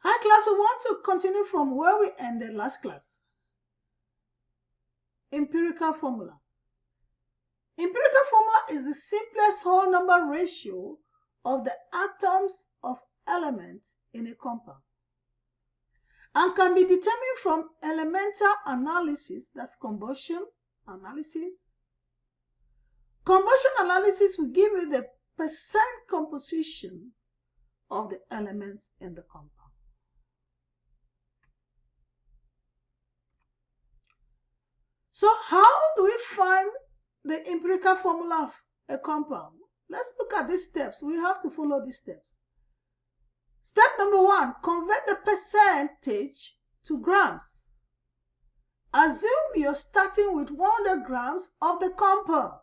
Hi class, we want to continue from where we ended last class. Empirical formula. Empirical formula is the simplest whole number ratio of the atoms of elements in a compound and can be determined from elemental analysis, that's combustion analysis. Combustion analysis will give you the percent composition of the elements in the compound. So how do we find the empirical formula of a compound? Let's look at these steps. We have to follow these steps. Step number 1, convert the percentage to grams. Assume you're starting with 100 grams of the compound.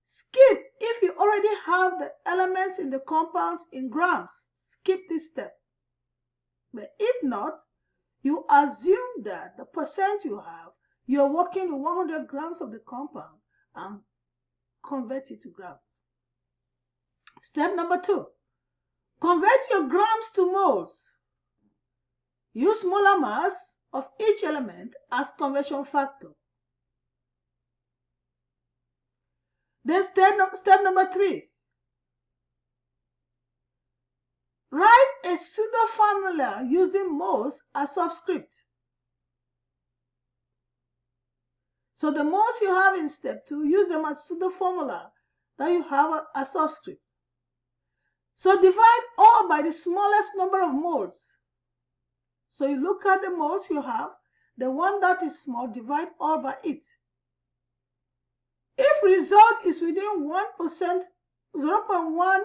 Skip if you already have the elements in the compounds in grams. Skip this step. But if not, you assume that the percent you have, you're working with 100 grams of the compound and convert it to grams. Step number 2, convert your grams to moles. Use molar mass of each element as conversion factor. Then step number 3, write a pseudo formula using moles as subscript. So the moles you have in step 2, use them as pseudo formula that you have as subscript. So divide all by the smallest number of moles. So you look at the moles you have, the one that is small, divide all by it. If result is within 1%, 0.1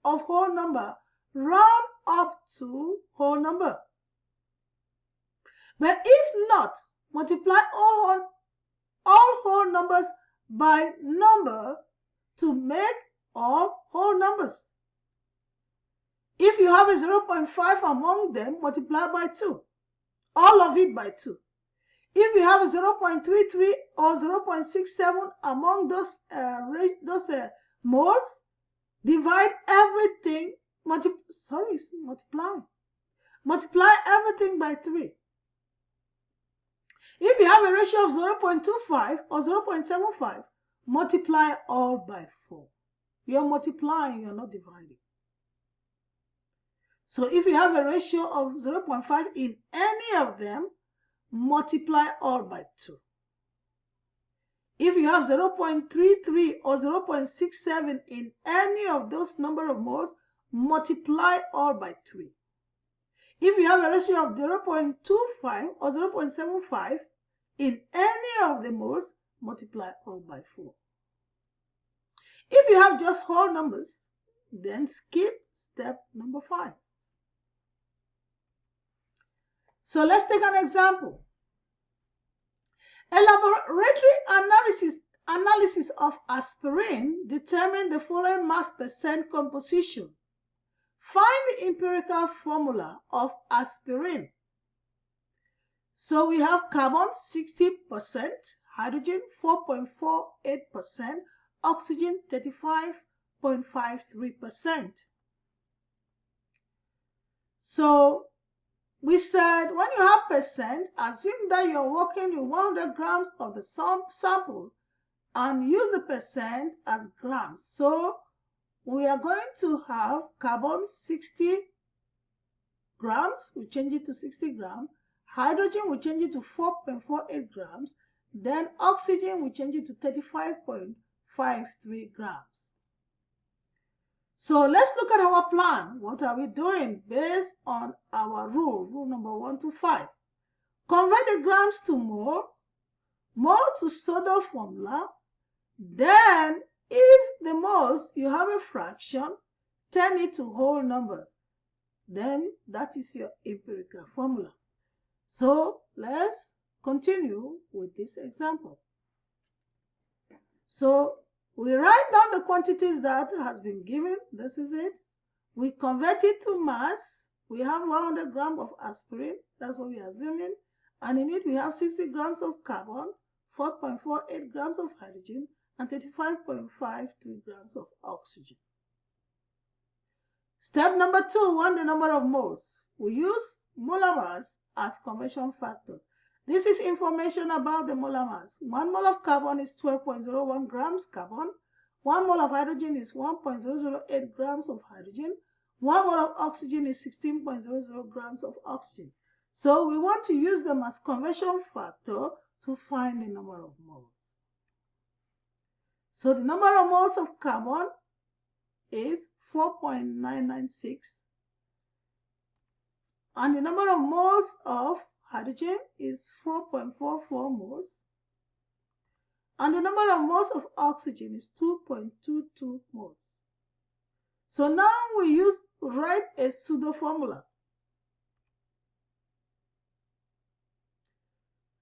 of whole number, round up to whole number. But if not, multiply all whole numbers by number to make all whole numbers. If you have a 0.5 among them, multiply by 2. All of it by 2. If you have a 0.33 or 0.67 among those moles, divide everything, multiply everything by 3. If you have a ratio of 0.25 or 0.75, multiply all by 4. You're multiplying, you're not dividing. So if you have a ratio of 0.5 in any of them, multiply all by 2. If you have 0.33 or 0.67 in any of those number of moles, multiply all by 3. If you have a ratio of 0.25 or 0.75 in any of the moles, multiply all by 4. If you have just whole numbers, then skip step number 5. So let's take an example. A laboratory analysis of aspirin determined the following mass percent composition. Find the empirical formula of aspirin. So we have carbon 60%, hydrogen 4.48%, oxygen 35.53%. So we said when you have percent, assume that you're working with 100 grams of the sample and use the percent as grams. So we are going to have carbon 60 grams, we change it to 60 grams. Hydrogen, we change it to 4.48 grams. Then oxygen, we change it to 35.53 grams. So let's look at our plan. What are we doing based on our rule number 1 to 5? Convert the grams to mole to pseudo formula. Then if the moles, you have a fraction, turn it to whole number. Then that is your empirical formula. So let's continue with this example. So we write down the quantities that has been given. This is it. We convert it to mass. We have 100 grams of aspirin. That's what we are assuming. And in it, we have 60 grams of carbon, 4.48 grams of hydrogen, and 35.53 grams of oxygen. Step number 2, want the number of moles. We use molar mass as conversion factor. This is information about the molar mass. 1 mole of carbon is 12.01 grams carbon. 1 mole of hydrogen is 1.008 grams of hydrogen. 1 mole of oxygen is 16.00 grams of oxygen. So we want to use them as conversion factor to find the number of moles. So the number of moles of carbon is 4.996, and the number of moles of hydrogen is 4.44 moles, and the number of moles of oxygen is 2.22 moles. So now we write a pseudo formula.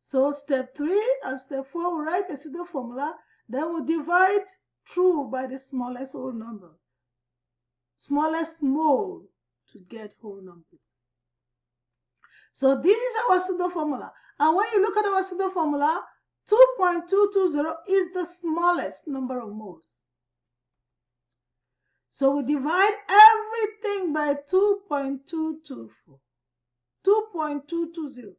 So step 3 and step 4, we write a pseudo formula, then we divide through by the smallest whole number, smallest mole, to get whole numbers. So this is our pseudo formula. And when you look at our pseudo formula, 2.220 is the smallest number of moles. So we divide everything by 2.224, 2.220.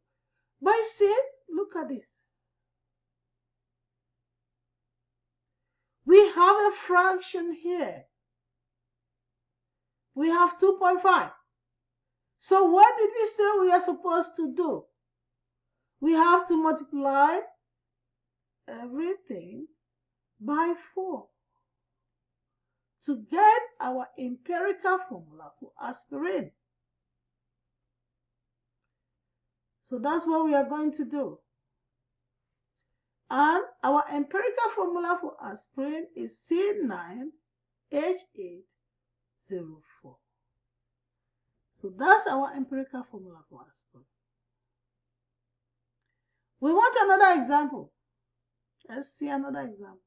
But see, look at this. We have a fraction here. We have 2.5. So what did we say we are supposed to do? We have to multiply everything by 4 to get our empirical formula for aspirin. So that's what we are going to do. And our empirical formula for aspirin is C9H804. So that's our empirical formula for aspirin. We want another example. Let's see another example.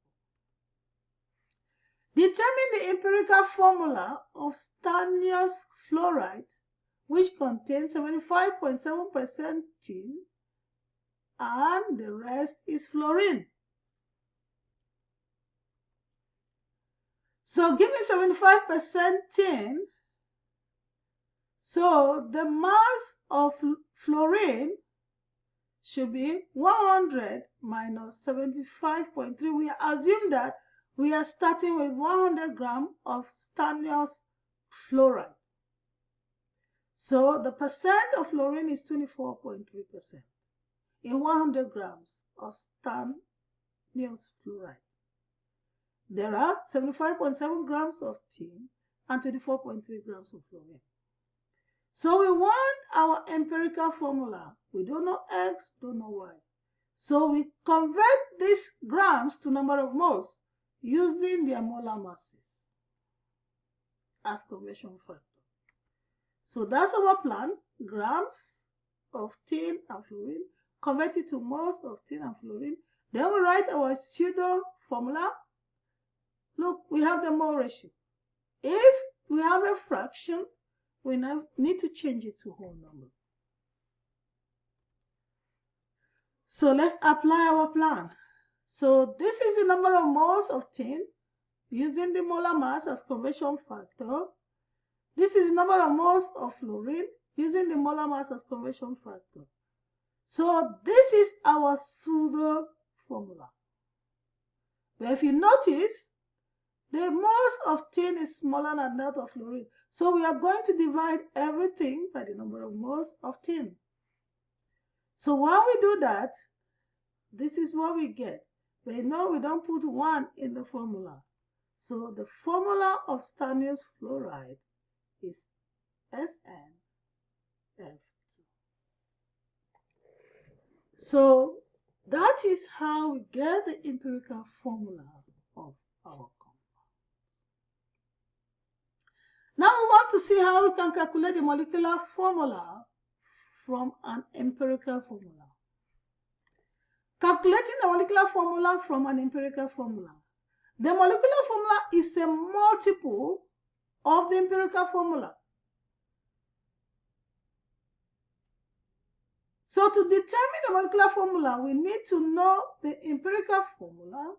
Determine the empirical formula of stannous fluoride, which contains 75.7% tin and the rest is fluorine. So give me 75% tin. So the mass of fluorine should be 100 minus 75.3. We assume that we are starting with 100 grams of stannous fluoride. So the percent of fluorine is 24.3% in 100 grams of stannous fluoride. There are 75.7 grams of tin and 24.3 grams of fluorine. So we want our empirical formula. We don't know X, don't know Y. So we convert these grams to number of moles using their molar masses as conversion factor. So that's our plan. Grams of tin and fluorine converted to moles of tin and fluorine. Then we write our pseudo formula. Look, we have the mole ratio. If we have a fraction, we need to change it to whole number. So let's apply our plan. So this is the number of moles of tin using the molar mass as conversion factor. This is the number of moles of fluorine using the molar mass as conversion factor. So this is our pseudo formula. But if you notice, the moles of tin is smaller than that of fluorine. So we are going to divide everything by the number of moles of tin. So when we do that, this is what we get. But no, we don't put 1 in the formula. So the formula of stannous fluoride is SnF2. So that is how we get the empirical formula of our compound. Now we want to see how we can calculate the molecular formula from an empirical formula. Calculating the molecular formula from an empirical formula. The molecular formula is a multiple of the empirical formula. So to determine the molecular formula, we need to know the empirical formula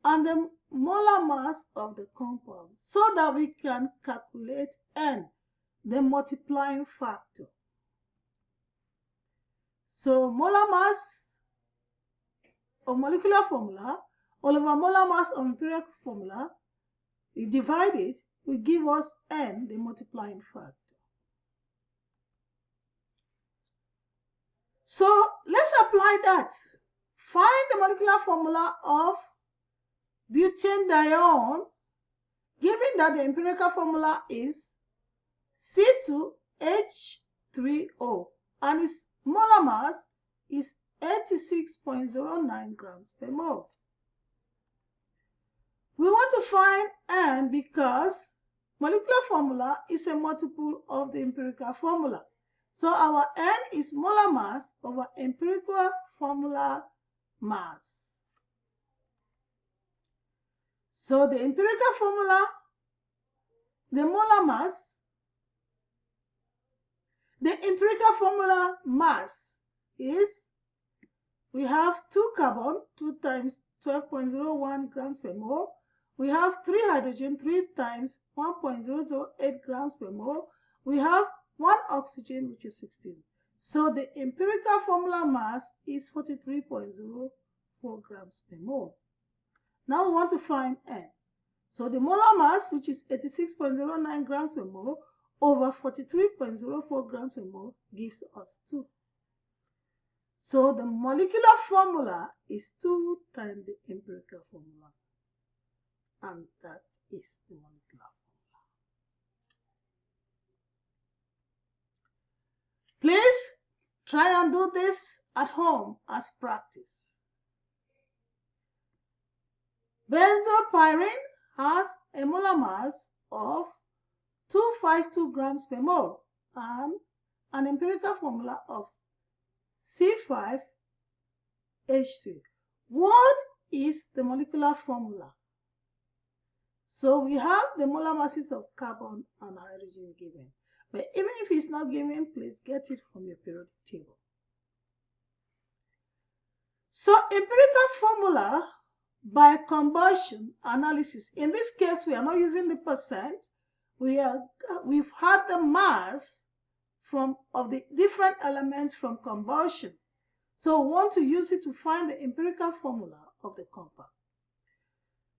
and the molar mass of the compound so that we can calculate N, the multiplying factor. So molar mass of molecular formula all over molar mass of empirical formula, you divide it, will give us N, the multiplying factor. So let's apply that. Find the molecular formula of butanedione, given that the empirical formula is C2H3O and its molar mass is 86.09 grams per mole. We want to find N because molecular formula is a multiple of the empirical formula. So our N is molar mass over empirical formula mass. So the empirical formula, the molar mass, the empirical formula mass is, we have 2 carbon, 2 times 12.01 grams per mole. We have 3 hydrogen, 3 times 1.008 grams per mole. We have 1 oxygen, which is 16. So the empirical formula mass is 43.04 grams per mole. Now we want to find N. So the molar mass, which is 86.09 grams per mole, over 43.04 grams per mole gives us 2. So the molecular formula is 2 times the empirical formula. And that is the molecular formula. Please try and do this at home as practice. Benzopyrene has a molar mass of 252 grams per mole and an empirical formula of C5H3. What is the molecular formula? So we have the molar masses of carbon and hydrogen given. But even if it's not given, please get it from your periodic table. So empirical formula by combustion analysis. In this case, we are not using the percent. We've had the mass of the different elements from combustion. So we want to use it to find the empirical formula of the compound.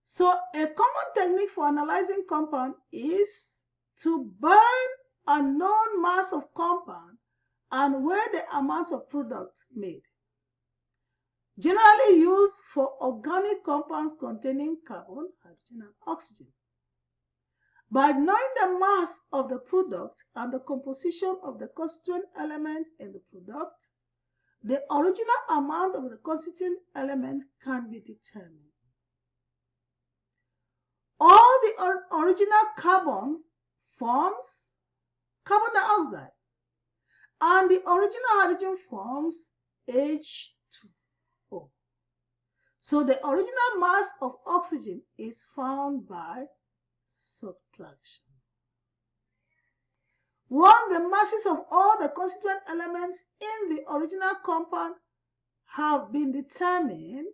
So a common technique for analyzing compound is to burn a known mass of compound and weigh the amount of product made. Generally used for organic compounds containing carbon, hydrogen, and oxygen. By knowing the mass of the product and the composition of the constituent element in the product, the original amount of the constituent element can be determined. All the original carbon forms carbon dioxide, and the original hydrogen forms H2O. So the original mass of oxygen is found by subtraction. Once the masses of all the constituent elements in the original compound have been determined,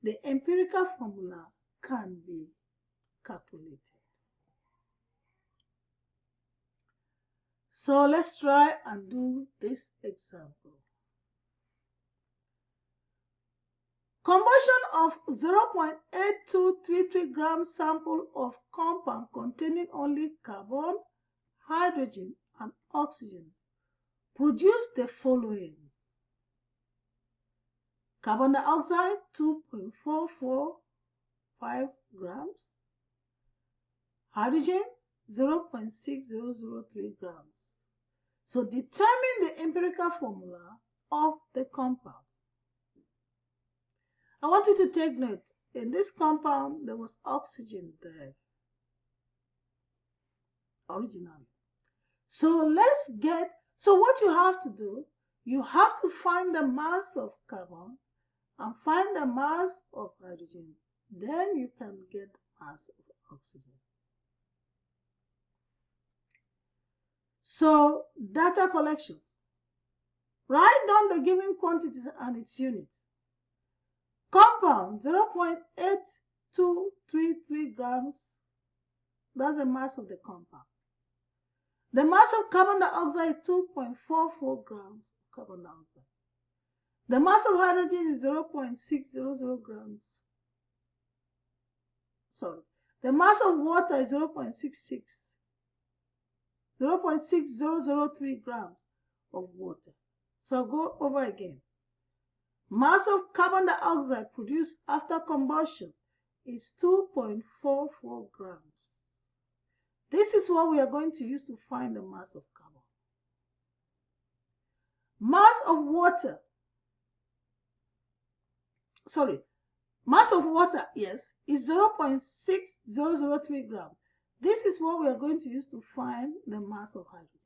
the empirical formula can be calculated. So let's try and do this example. Combustion of 0.8233 gram sample of compound containing only carbon, hydrogen, and oxygen produce the following. Carbon dioxide 2.445 grams, hydrogen 0.6003 grams. So determine the empirical formula of the compound. I want you to take note, in this compound there was oxygen there originally. So what you have to do, you have to find the mass of carbon and find the mass of hydrogen. Then you can get the mass of oxygen. So data collection. Write down the given quantities and its units. Compound 0.8 0.233 grams. That's the mass of the compound. The mass of carbon dioxide is 2.44 grams of carbon dioxide. The mass of hydrogen is 0.600 grams. Sorry. The mass of water is 0.6003 grams of water. So I'll go over again. Mass of carbon dioxide produced after combustion is 2.44 grams. This is what we are going to use to find the mass of carbon. Mass of water, yes, is 0.6003 grams. This is what we are going to use to find the mass of hydrogen.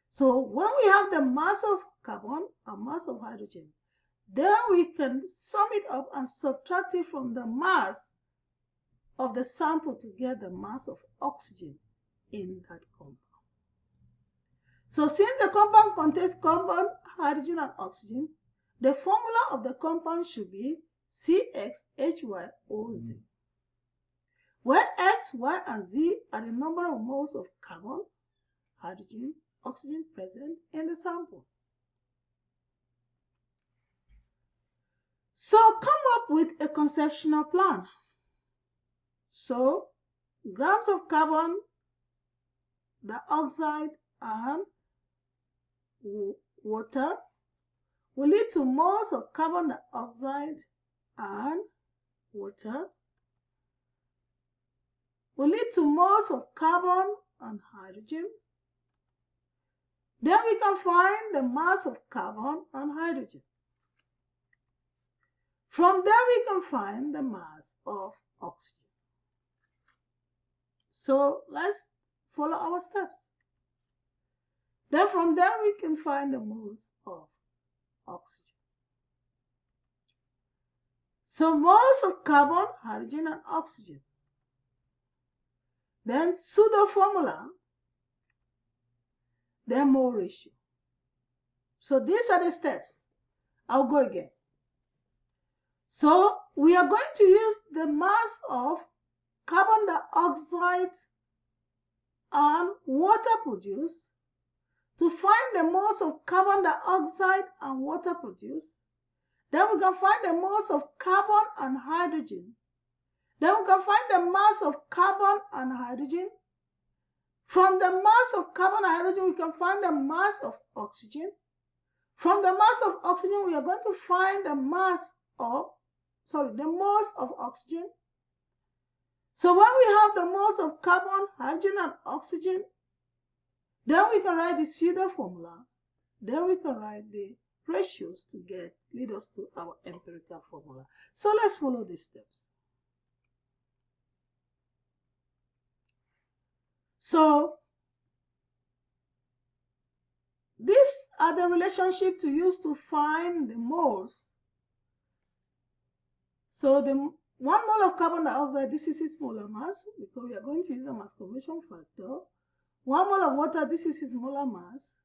So when we have the mass of carbon and mass of hydrogen, then we can sum it up and subtract it from the mass of the sample to get the mass of oxygen in that compound. So since the compound contains carbon, hydrogen, and oxygen, the formula of the compound should be CXHYOZ, where X, Y, and Z are the number of moles of carbon, hydrogen, oxygen present in the sample. So come up with a conceptual plan. So grams of carbon dioxide and water will lead to moles of carbon dioxide and water will lead to moles of carbon and hydrogen. Then we can find the mass of carbon and hydrogen. From there we can find the mass of oxygen. So let's follow our steps. Then from there we can find the moles of oxygen. So moles of carbon, hydrogen, and oxygen. Then pseudo formula, then mole ratio. So these are the steps. I'll go again. So we are going to use the mass of carbon dioxide and water produced to find the moles of carbon dioxide and water produced. Then we can find the moles of carbon and hydrogen. Then we can find the mass of carbon and hydrogen. From the mass of carbon and hydrogen, we can find the mass of oxygen. From the mass of oxygen, we are going to find the moles of oxygen. So when we have the moles of carbon, hydrogen, and oxygen, then we can write the pseudo formula. Then we can write the ratios to lead us to our empirical formula. So let's follow these steps. So these are the relationships to use to find the moles. So the 1 mole of carbon dioxide, this is its molar mass, because we are going to use the mass conversion factor. 1 mole of water, this is its molar mass.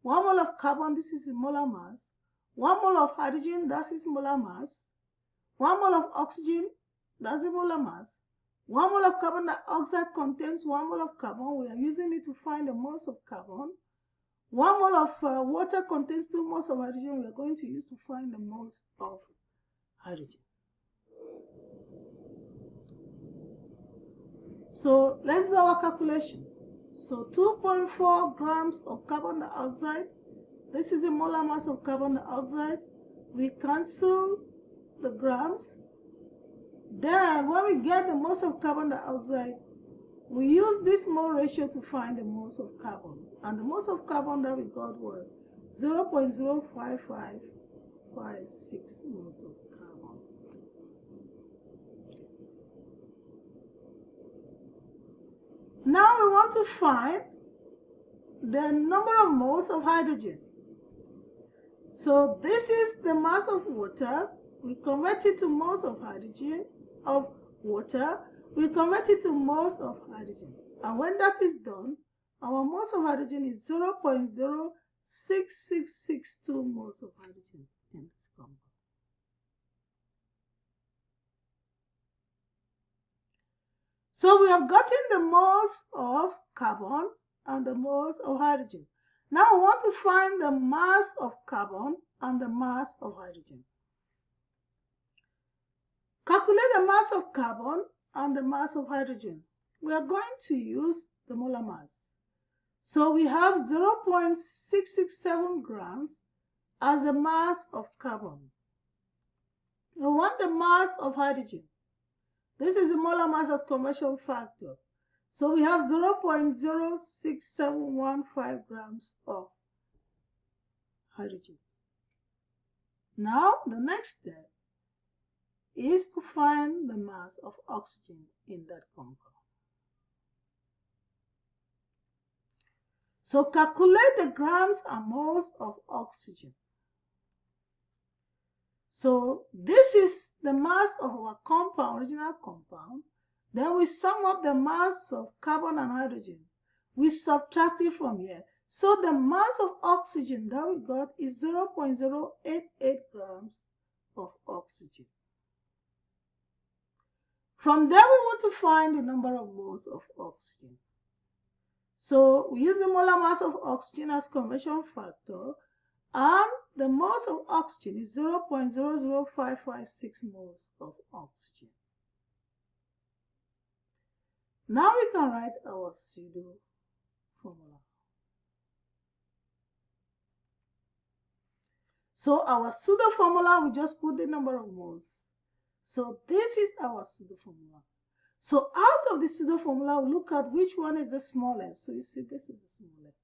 1 mole of carbon, this is its molar mass. 1 mole of hydrogen, that's its molar mass. 1 mole of oxygen, that's the molar mass. 1 mole of carbon dioxide contains 1 mole of carbon. We are using it to find the moles of carbon. 1 mole of water contains 2 moles of hydrogen. We are going to use to find the moles of hydrogen. So let's do our calculation. So 2.4 grams of carbon dioxide. This is the molar mass of carbon dioxide. We cancel the grams. Then when we get the moles of carbon dioxide, we use this mole ratio to find the moles of carbon. And the moles of carbon that we got was 0.05556 moles of carbon. Now we want to find the number of moles of hydrogen. So this is the mass of water. We convert it to moles of hydrogen, of water. We convert it to moles of hydrogen. And when that is done, our moles of hydrogen is 0.06662 moles of hydrogen in this compound. So we have gotten the moles of carbon and the moles of hydrogen. Now we want to find the mass of carbon and the mass of hydrogen. Calculate the mass of carbon and the mass of hydrogen. We are going to use the molar mass. So we have 0.667 grams as the mass of carbon. We want the mass of hydrogen. This is the molar mass as conversion factor. So we have 0.06715 grams of hydrogen. Now the next step is to find the mass of oxygen in that compound. So calculate the grams and moles of oxygen. So this is the mass of our compound, original compound. Then we sum up the mass of carbon and hydrogen. We subtract it from here. So the mass of oxygen that we got is 0.088 grams of oxygen. From there, we want to find the number of moles of oxygen. So we use the molar mass of oxygen as conversion factor, and the moles of oxygen is 0.00556 moles of oxygen. Now we can write our pseudo formula. So our pseudo formula, we just put the number of moles. So this is our pseudo formula. So out of the pseudo formula, we look at which one is the smallest. So you see, this is the smallest.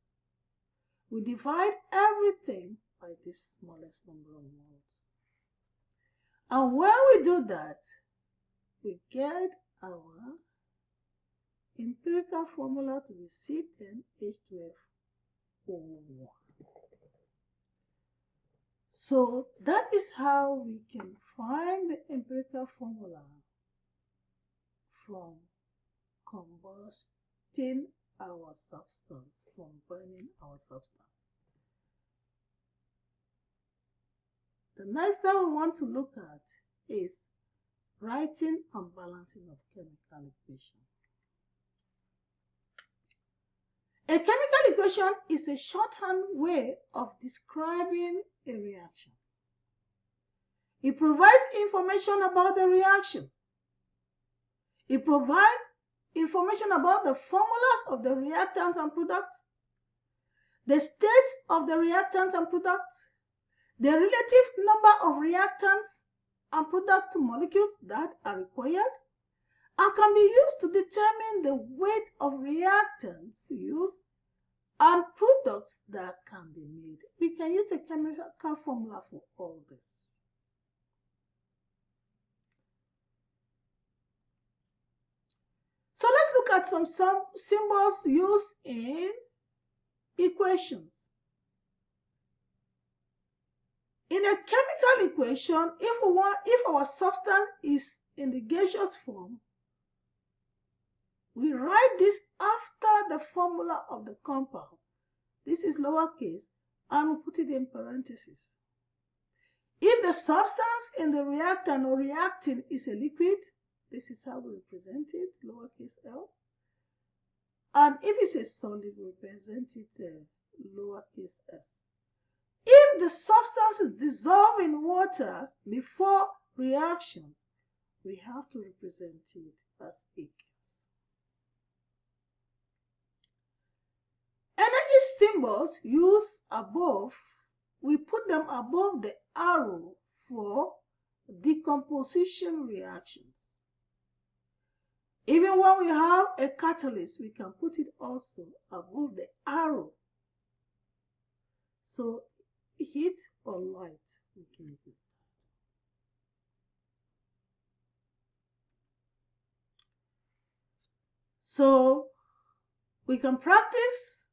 We divide everything by this smallest number of moles. And when we do that, we get our empirical formula to be C10H12O1. So that is how we can find the empirical formula from combusting our substance, from burning our substance. The next that we want to look at is writing and balancing of chemical equation. A chemical equation is a shorthand way of describing a reaction. It provides information about the reaction. It provides information about the formulas of the reactants and products, the state of the reactants and products, the relative number of reactants and product molecules that are required, and can be used to determine the weight of reactants used and products that can be made. We can use a chemical formula for all this. So let's look at some symbols used in equations. In a chemical equation, if our substance is in the gaseous form, we write this after the formula of the compound. This is lowercase, and we put it in parentheses. If the substance in the reactant or reacting is a liquid, this is how we represent it, lowercase l. And if it's a solid, we represent it lowercase s. If the substance is dissolved in water before reaction, we have to represent it as aqueous. Energy symbols used above, we put them above the arrow for decomposition reactions. Even when we have a catalyst, we can put it also above the arrow. So heat or light, we can use that. So we can practice.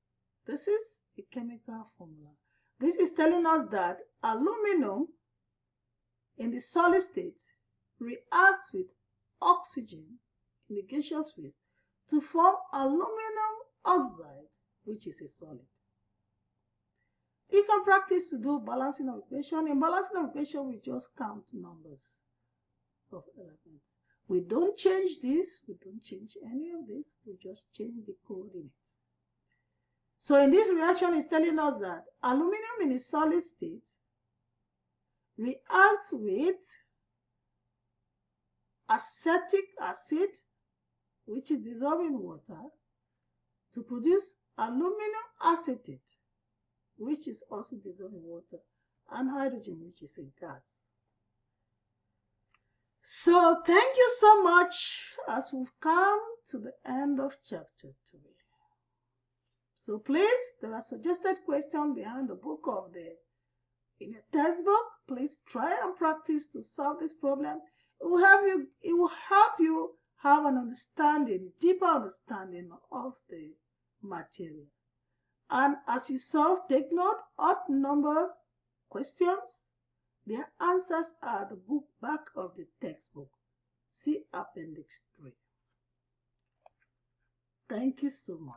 This is a chemical formula. This is telling us that aluminum in the solid state reacts with oxygen in the gaseous phase to form aluminum oxide, which is a solid. You can practice to do balancing of equation. In balancing of equation, we just count numbers of elements. We don't change this. We don't change any of this. We just change the coordinates. So in this reaction, it's telling us that aluminum in a solid state reacts with acetic acid, which is dissolved in water, to produce aluminum acetate, which is also dissolved in water, and hydrogen, which is a gas. So thank you so much as we've come to the end of chapter 3. So please, there are suggested questions behind the book in your textbook. Please try and practice to solve this problem. It will help you have an understanding, deeper understanding of the material. And as you solve, take note, odd number questions. Their answers are the book back of the textbook. See Appendix 3. Thank you so much.